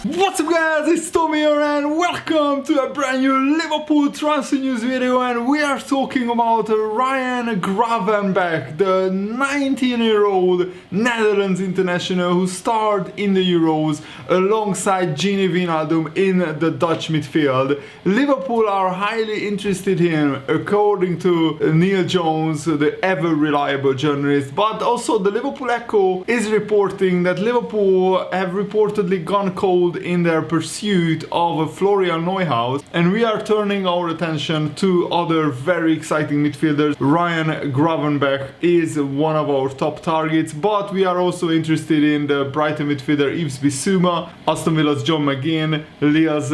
What's up guys, it's Tommy here and welcome to a brand new Liverpool transfer news video, and we are talking about Ryan Gravenbeck, the 19-year-old Netherlands international who starred in the Euros alongside Gini Wijnaldum in the Dutch midfield. Liverpool are highly interested in him, according to Neil Jones, the ever reliable journalist, but also the Liverpool Echo is reporting that Liverpool have reportedly gone cold in their pursuit of Florian Neuhaus, and we are turning our attention to other very exciting midfielders. Ryan Gravenbeck is one of our top targets, but we are also interested in the Brighton midfielder Yves Bissouma, Aston Villa's John McGinn, Lille's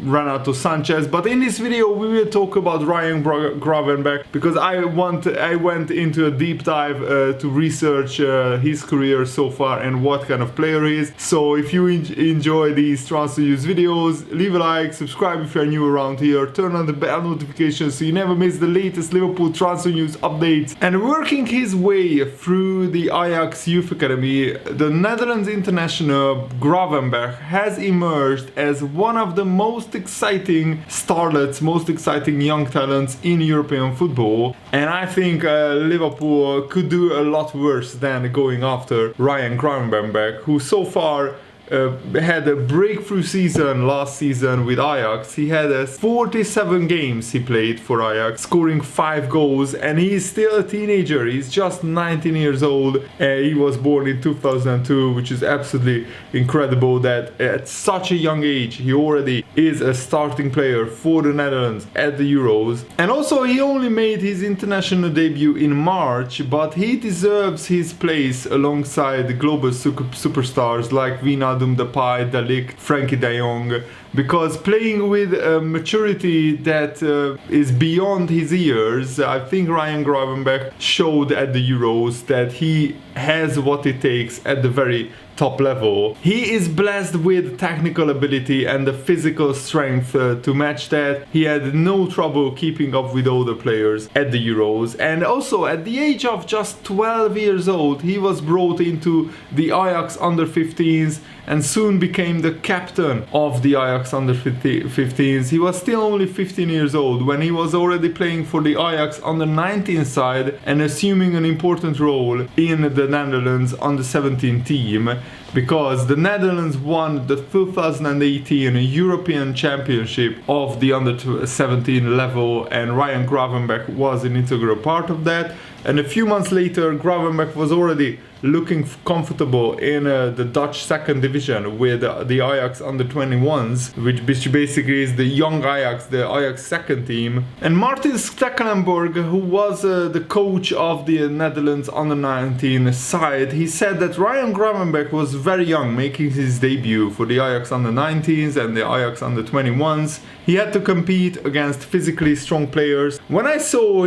Renato Sanchez. But in this video we will talk about Ryan Gravenbeck because I went into a deep dive to research his career so far and what kind of player he is. So if you enjoy these transfer news videos, leave a like, subscribe if you're new around here, turn on the bell notifications so you never miss the latest Liverpool transfer news updates. And working his way through the Ajax Youth Academy, the Netherlands international Gravenbech has emerged as one of the most exciting starlets, most exciting young talents in European football. And I think Liverpool could do a lot worse than going after Ryan Gravenbeck, who so far had a breakthrough season last season with Ajax. He had 47 games he played for Ajax, scoring 5 goals, and he's still a teenager. He's just 19 years old. He was born in 2002, which is absolutely incredible that at such a young age he already is a starting player for the Netherlands at the Euros. And also he only made his international debut in March, but he deserves his place alongside the global superstars like Wijnaldum, Depay, De Ligt, Frankie de Jong, because playing with a maturity that is beyond his years, I think Ryan Gravenbeck showed at the Euros that he has what it takes at the very top level. He is blessed with technical ability and the physical strength to match that. He had no trouble keeping up with older players at the Euros, and also at the age of just 12 years old he was brought into the Ajax under-15s and soon became the captain of the Ajax under-15s. He was still only 15 years old when he was already playing for the Ajax under-19 side and assuming an important role in the Netherlands under-17 team, because the Netherlands won the 2018 European Championship of the under-17 level, and Ryan Gravenbeck was an integral part of that. And a few months later, Gravenbeck was already looking comfortable in the Dutch second division with the Ajax under-21s, which basically is the young Ajax, the Ajax second team. And Martin Stekelenburg, who was the coach of the Netherlands under-19 side, he said that Ryan Gravenbeck was very young, making his debut for the Ajax under-19s and the Ajax under-21s. He had to compete against physically strong players. When I saw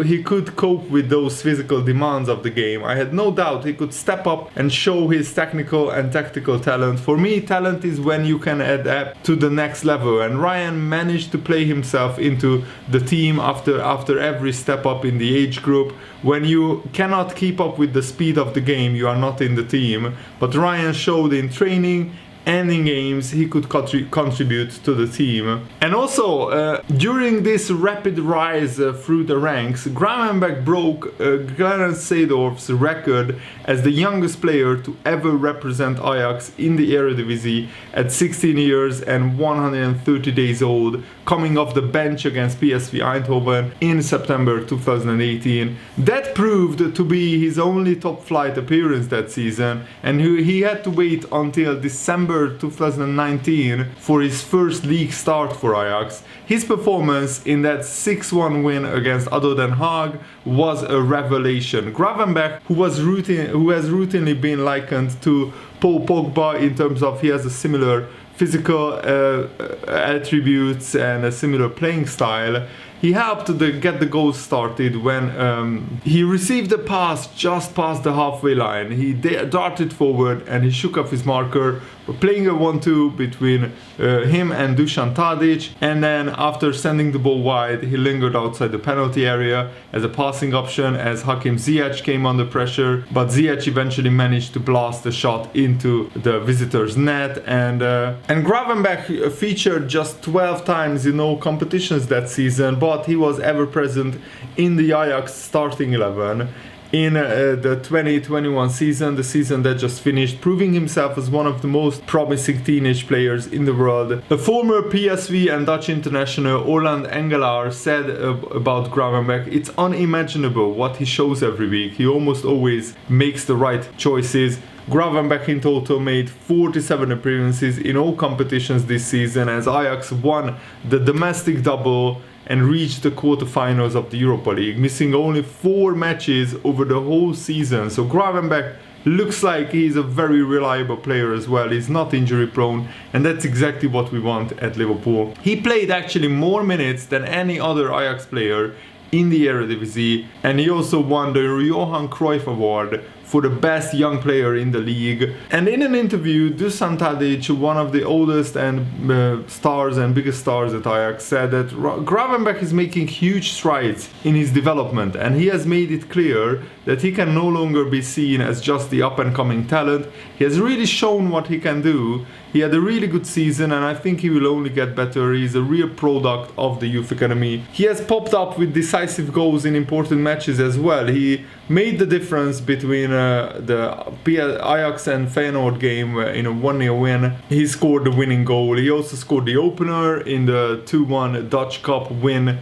he could cope with those physical demands of the game, I had no doubt he could step up and show his technical and tactical talent. For me, talent is when you can adapt to the next level, and Ryan managed to play himself into the team after every step up in the age group. When you cannot keep up with the speed of the game, you are not in the team. But Ryan showed in training and in games he could contribute to the team. And also during this rapid rise through the ranks, Gravenbeck broke Clarence Seedorf's record as the youngest player to ever represent Ajax in the Eredivisie at 16 years and 130 days old, coming off the bench against PSV Eindhoven in September 2018. That proved to be his only top flight appearance that season, and he had to wait until December 2019 for his first league start for Ajax. His performance in that 6-1 win against ADO Den Haag was a revelation. Gravenbeck, who has routinely been likened to Paul Pogba in terms of he has a similar physical attributes and a similar playing style, He helped get the goal started when he received a pass just past the halfway line. He darted forward and he shook off his marker, playing a 1-2 between him and Dusan Tadic, and then after sending the ball wide, he lingered outside the penalty area as a passing option as Hakim Ziyech came under pressure, but Ziyech eventually managed to blast the shot into the visitors' net, and Gravenbech featured just 12 times in all competitions that season, but he was ever present in the Ajax starting 11 in the 2021 season, the season that just finished, proving himself as one of the most promising teenage players in the world. The former PSV and Dutch international Orland Engelaar said about Gravenbeck, "It's unimaginable what he shows every week. He almost always makes the right choices." Gravenbeck in total made 47 appearances in all competitions this season as Ajax won the domestic double and reached the quarterfinals of the Europa League, missing only 4 matches over the whole season. So Gravenbeck looks like he's a very reliable player as well. He's not injury prone, and that's exactly what we want at Liverpool. He played actually more minutes than any other Ajax player in the Eredivisie, and he also won the Johan Cruyff Award for the best young player in the league. And in an interview, Dusan Tadic, one of the oldest and stars and biggest stars at Ajax, said that Gravenbeck is making huge strides in his development, and he has made it clear that he can no longer be seen as just the up-and-coming talent. He has really shown what he can do. He had a really good season, and I think he will only get better. He's a real product of the youth academy. He has popped up with decisive goals in important matches as well. He made the difference between the Ajax and Feyenoord game in a 1-0 win. He scored the winning goal. He also scored the opener in the 2-1 Dutch Cup win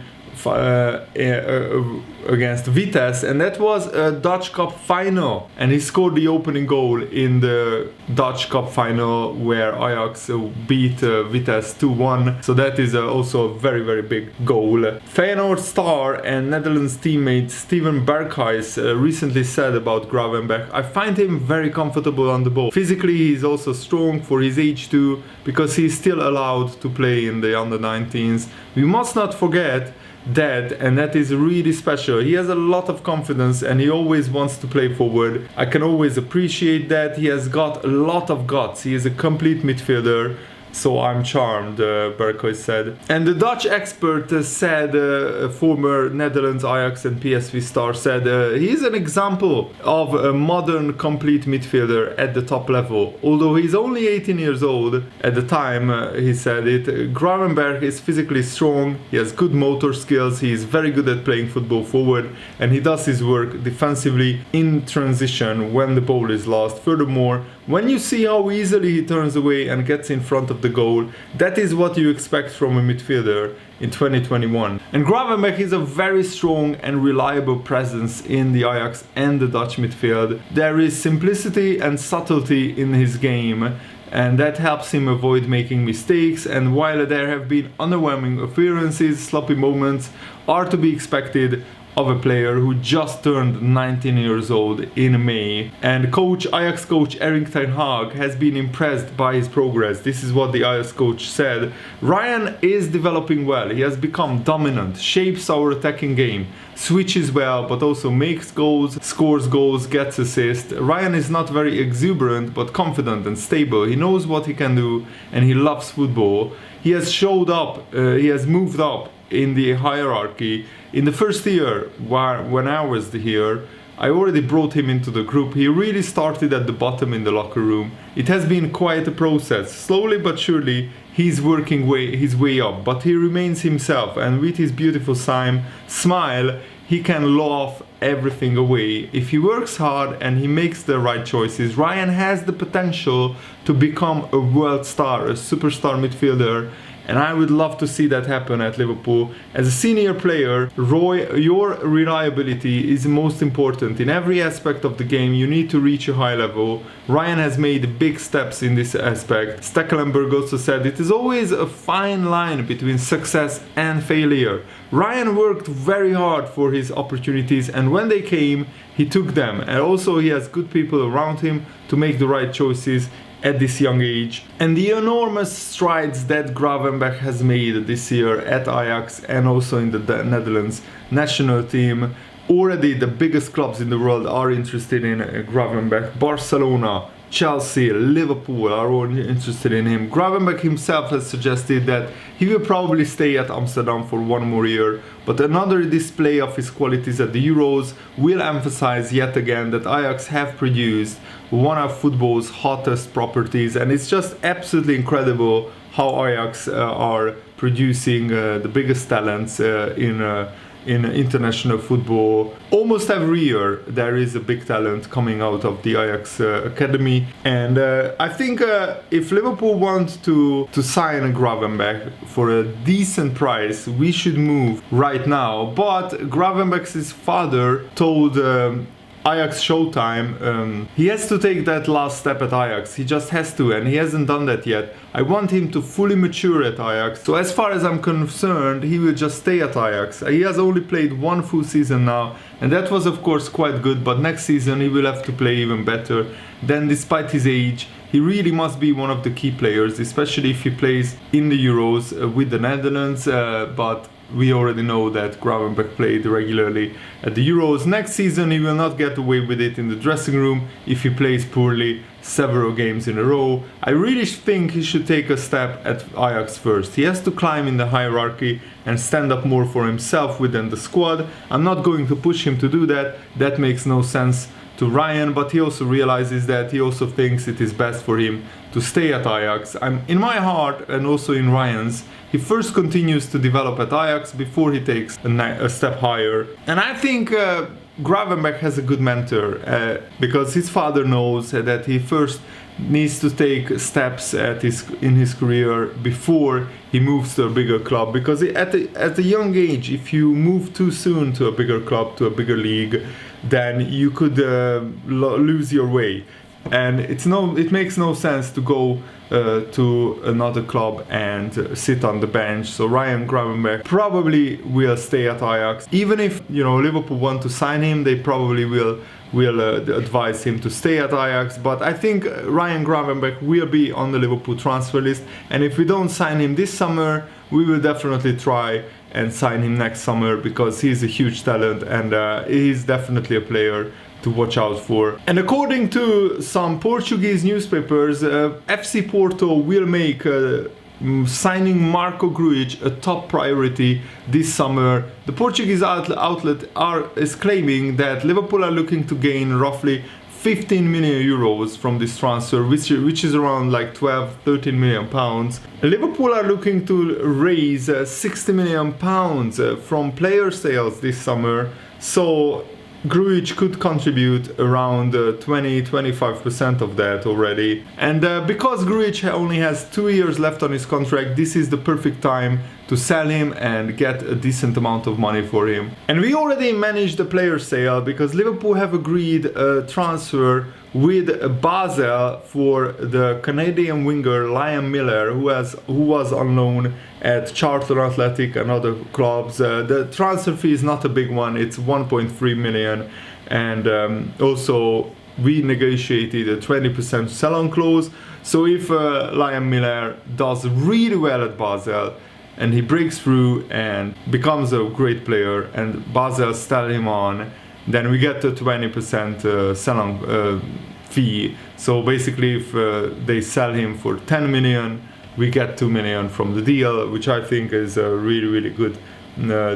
against Vitesse, and that was a Dutch Cup final, and he scored the opening goal in the Dutch Cup final where Ajax beat Vitesse 2-1, so that is also a very, very big goal. Feyenoord star and Netherlands teammate Steven Berghuis recently said about Gravenbeck, "I find him very comfortable on the ball. Physically he's also strong for his age too, because he's still allowed to play in the under-19s. We must not forget that, and that is really special. He has a lot of confidence and he always wants to play forward. I can always appreciate that. He has got a lot of guts. He is a complete midfielder. So I'm charmed," Berghuis said. And the Dutch expert said, former Netherlands, Ajax and PSV star said, "He's an example of a modern complete midfielder at the top level. Although he's only 18 years old at the time," he said it, "Gravenberg is physically strong, he has good motor skills, he is very good at playing football forward, and he does his work defensively in transition when the ball is lost. Furthermore, when you see how easily he turns away and gets in front of the goal, that is what you expect from a midfielder in 2021. And Gravenbeck is a very strong and reliable presence in the Ajax and the Dutch midfield. There is simplicity and subtlety in his game, and that helps him avoid making mistakes, and while there have been underwhelming appearances, sloppy moments are to be expected of a player who just turned 19 years old in May. And Ajax coach Erik ten Hag has been impressed by his progress. This is what the Ajax coach said. "Ryan is developing well. He has become dominant, shapes our attacking game, switches well, but also makes goals, scores goals, gets assists. Ryan is not very exuberant, but confident and stable. He knows what he can do, and he loves football. He has showed up, he has moved up in the hierarchy. In the first year, when I was here, I already brought him into the group. He really started at the bottom in the locker room. It has been quite a process. Slowly but surely, he's working his way up, but he remains himself, and with his beautiful smile, he can laugh everything away. If he works hard and he makes the right choices, Ryan has the potential to become a world star, a superstar midfielder, and I would love to see that happen at Liverpool. As a senior player, Roy, your reliability is most important. In every aspect of the game, you need to reach a high level. Ryan has made big steps in this aspect. Stekelenburg also said, "It is always a fine line between success and failure. Ryan worked very hard for his opportunities, and when they came, he took them. And also he has good people around him to make the right choices at this young age. And the enormous strides that Gravenbech has made this year at Ajax and also in the Netherlands national team. Already the biggest clubs in the world are interested in Gravenbech. Barcelona, Chelsea, Liverpool are all interested in him. Gravenbech himself has suggested that he will probably stay at Amsterdam for one more year, but another display of his qualities at the Euros will emphasize yet again that Ajax have produced one of football's hottest properties, and it's just absolutely incredible how Ajax are producing the biggest talents in international football. Almost every year there is a big talent coming out of the Ajax academy, and I think if Liverpool want to sign a Gravenbech for a decent price, we should move right now. But Gravenbech's father told Ajax Showtime, he has to take that last step at Ajax. He just has to, and he hasn't done that yet. I want him to fully mature at Ajax. So as far as I'm concerned, he will just stay at Ajax. He has only played one full season now, and that was of course quite good, but next season he will have to play even better. Then despite his age, he really must be one of the key players, especially if he plays in the Euros with the Netherlands, but we already know that Gravenbech played regularly at the Euros. Next season he will not get away with it in the dressing room if he plays poorly several games in a row. I really think he should take a step at Ajax first. He has to climb in the hierarchy and stand up more for himself within the squad. I'm not going to push him to do that. That makes no sense to Ryan, but he also realizes that he also thinks it is best for him to stay at Ajax. I'm in my heart, and also in Ryan's, he first continues to develop at Ajax before he takes a step higher. And I think Gravenbech has a good mentor because his father knows that he first needs to take steps in his career before he moves to a bigger club, because at a young age, if you move too soon to a bigger club, to a bigger league, then you could lose your way. And it makes no sense to go to another club and sit on the bench. So Ryan Gravenbech probably will stay at Ajax. Even if Liverpool want to sign him, they probably will advise him to stay at Ajax. But I think Ryan Gravenbech will be on the Liverpool transfer list, and if we don't sign him this summer, we will definitely try and sign him next summer, because he's a huge talent and he's definitely a player to watch out for. And according to some Portuguese newspapers, FC Porto will make signing Marco Grujic a top priority this summer. The Portuguese outlet is claiming that Liverpool are looking to gain roughly 15 million euros from this transfer, which is around like 12-13 million pounds. Liverpool are looking to raise 60 million pounds from player sales this summer, so Grujic could contribute around 20-25% of that already. And because Grujic only has 2 years left on his contract, this is the perfect time to sell him and get a decent amount of money for him. And we already managed the player sale, because Liverpool have agreed a transfer with Basel for the Canadian winger Liam Miller, who was on loan at Charlton Athletic and other clubs. The transfer fee is not a big one, it's 1.3 million, and also we negotiated a 20% sell-on clause. So if Liam Miller does really well at Basel and he breaks through and becomes a great player and Basel sell him on, then we get a 20% sell-on fee. So basically if they sell him for 10 million, we get 2 million from the deal, which I think is a really good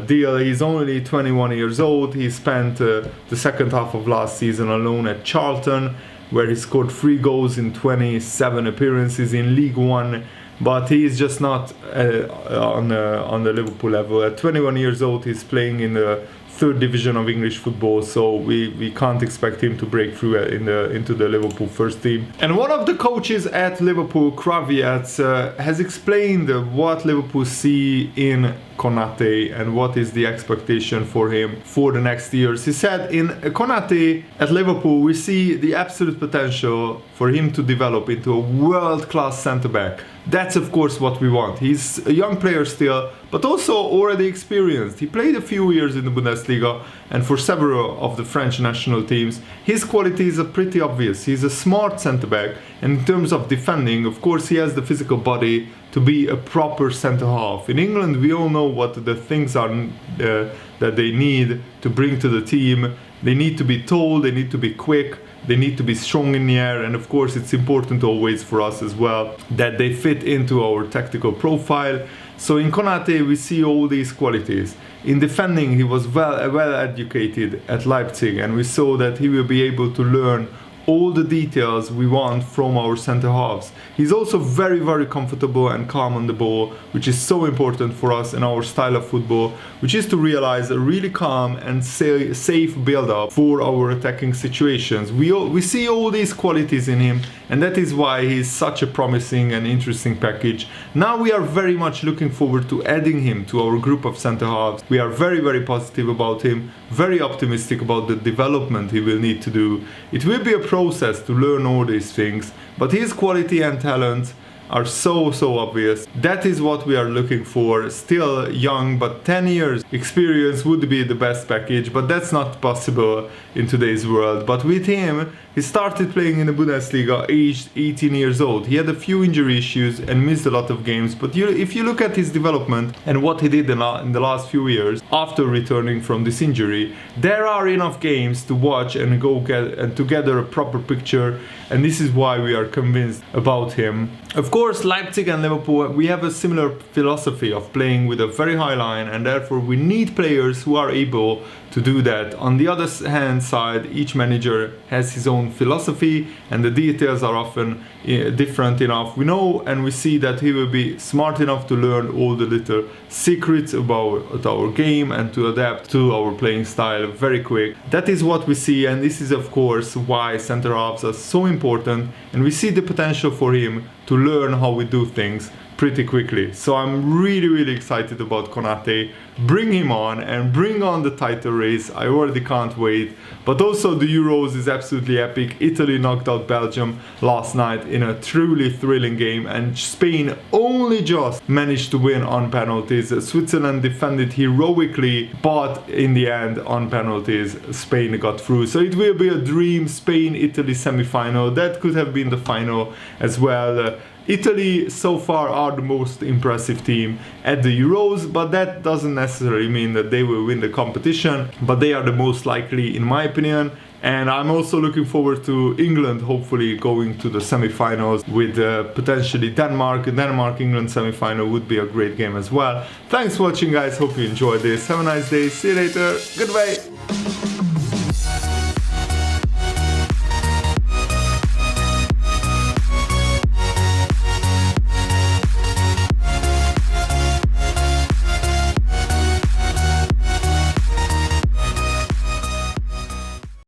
deal. He's only 21 years old. He spent the second half of last season alone at Charlton, where he scored 3 goals in 27 appearances in League One. But he's just not on the Liverpool level. At 21 years old, he's playing in the 3rd division of English football, so we can't expect him to break through into the Liverpool first team. And one of the coaches at Liverpool, Klopp'S, has explained what Liverpool see in Konate and what is the expectation for him for the next years. He said in Konate at Liverpool, we see the absolute potential for him to develop into a world-class centre-back. That's of course what we want. He's a young player still, but also already experienced. He played a few years in the Bundesliga and for several of the French national teams. His qualities are pretty obvious. He's a smart centre-back, and in terms of defending, of course he has the physical body to be a proper centre-half. In England we all know what the things are that they need to bring to the team. They need to be tall, they need to be quick, they need to be strong in the air, and of course it's important always for us as well that they fit into our tactical profile. So in Konate we see all these qualities. In defending he was well educated at Leipzig, and we saw that he will be able to learn all the details we want from our centre halves. He's also very comfortable and calm on the ball, which is so important for us in our style of football, which is to realize a really calm and safe build-up for our attacking situations. We see all these qualities in him, and that is why he's such a promising and interesting package. Now we are very much looking forward to adding him to our group of centre halves. We are very positive about him, very optimistic about the development he will need to do. It will be a process to learn all these things, but his quality and talent are so obvious. That is what we are looking for. Still young, but 10 years experience would be the best package, but that's not possible in today's world. But with him, he started playing in the Bundesliga aged 18 years old. He had a few injury issues and missed a lot of games, but if you look at his development and what he did in the last few years after returning from this injury, there are enough games to watch and to gather a proper picture, and this is why we are convinced about him. Of course, Leipzig and Liverpool, we have a similar philosophy of playing with a very high line, and therefore we need players who are able to do that. On the other hand side, each manager has his own philosophy, and the details are often different enough. We know and we see that he will be smart enough to learn all the little secrets about our game and to adapt to our playing style very quick. That is what we see, and this is of course why centre halves are so important, and we see the potential for him to learn how we do things pretty quickly. So I'm really excited about Konate. Bring him on and bring on the title race. I already can't wait. But also the Euros is absolutely epic. Italy knocked out Belgium last night in a truly thrilling game, and Spain only just managed to win on penalties. Switzerland defended heroically, but in the end on penalties Spain got through. So it will be a dream Spain-Italy semi-final. That could have been the final as well. Italy so far are the most impressive team at the Euros, but that doesn't necessarily mean that they will win the competition, but they are the most likely in my opinion. And I'm also looking forward to England hopefully going to the semi-finals with potentially Denmark. Denmark-England semi-final would be a great game as well. Thanks for watching guys, hope you enjoyed this. Have a nice day, see you later, goodbye.